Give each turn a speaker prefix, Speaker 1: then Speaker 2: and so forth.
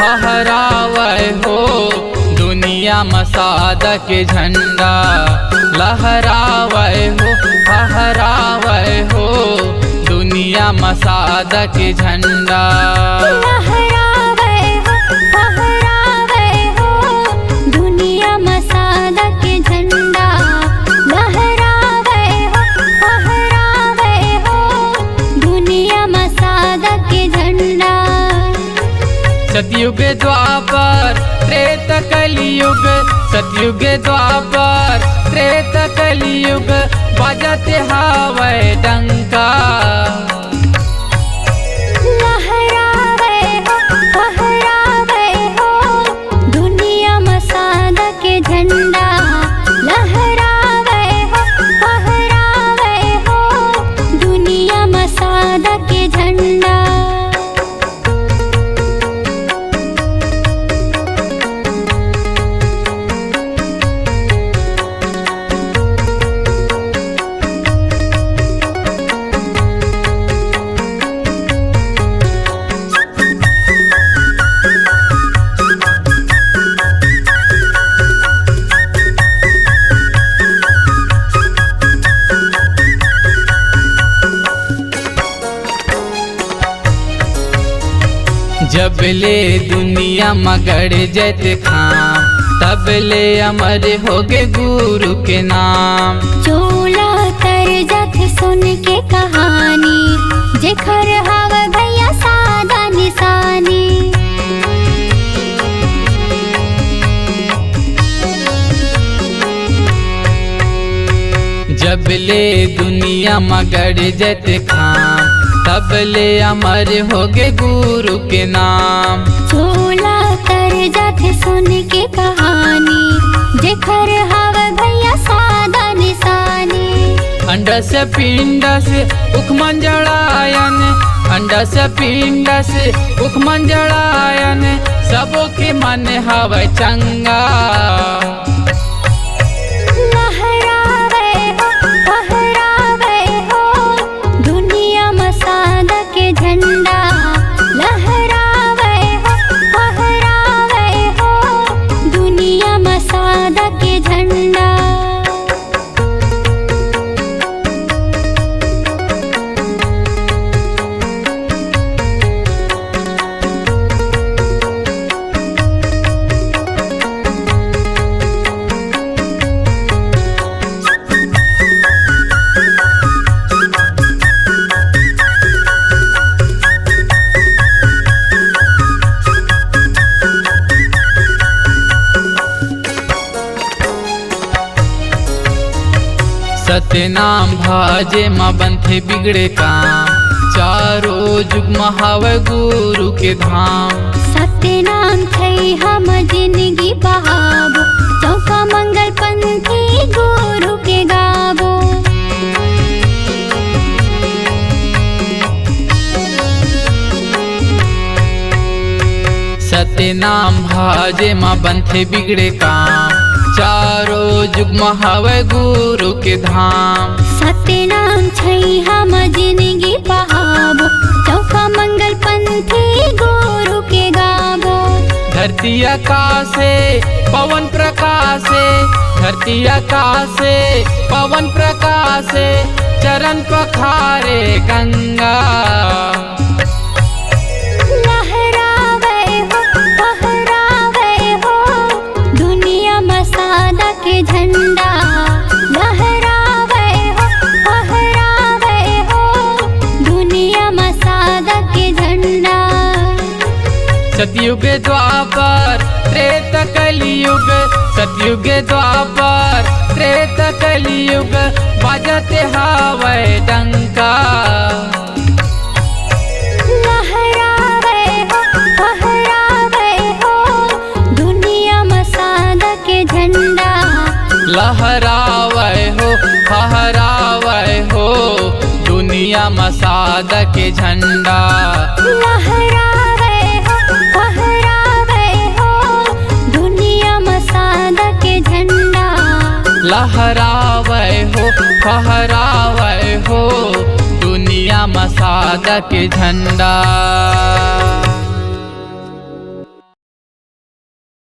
Speaker 1: फहरावे हो दुनिया मसाद के झंडा। लहरावे हो फहरावे हो दुनिया मसाद के झंडा। सतयुग द्वापर त्रेत कलियुग, सतयुग द्वापर त्रेत कलियुग बजते हावै डंका।
Speaker 2: लहरावे हो फहरावे हो दुनिया मसाद के झंडा। लहरावे हो फहरावे हो दुनिया मसाद के झंडा।
Speaker 1: जब ले दुनिया मगड़ जैत खाम, तब ले अमर होगे गुरु के नाम।
Speaker 2: चोला तर जत सुन के कहानी, जेखर हाव भैया सादा निशानी।
Speaker 1: जब ले दुनिया मगड़ जैत खाम, तब ले अमर होगे गुरु के नाम।
Speaker 2: चोला तर जत सुन के कहानी, जेखर हाव भैया सादा निशानी।
Speaker 1: अंड से पिंड से उख मंजड़ायन, अंड से पिंड से उख मंजड़ायन सबो के मन हवै चंगा। सतनाम भाजे माँ बंथे बिगड़े काम, चारों जुग महावे गुरु के धाम।
Speaker 2: सतनाम छै हम जिंदगी बहाबो, चौका मंगल पंथी गुरु के गाबो।
Speaker 1: सतनाम भाजे माँ बंथे बिगड़े काम, चारों जुग महावे गुरु के धाम।
Speaker 2: सतनाम छै हम जिंदगी बहाबो, चौका मंगल पंथी गुरु के गाबो।
Speaker 1: धरती आकाशे पवन प्रकाशे, धरती आकाशे पवन प्रकाशे चरण पखारे गंगा।
Speaker 2: झंडा लहरावे हो फहरावे हो दुनिया मसाद के झंडा।
Speaker 1: सतयुग द्वापर त्रेत कलियुग, सतयुग द्वापर त्रेत कलियुग बजते हावै डंका।
Speaker 2: लहरावे हो फहरावे हो दुनिया मसाद के झंडा।
Speaker 1: लहरावे हो फहरावे हो दुनिया मसाद के झंडा।
Speaker 2: लहरावे हो फहरावे हो दुनिया मसाद के झंडा।
Speaker 1: लहरावे हो फहरावे हो दुनिया मसाद के झंडा।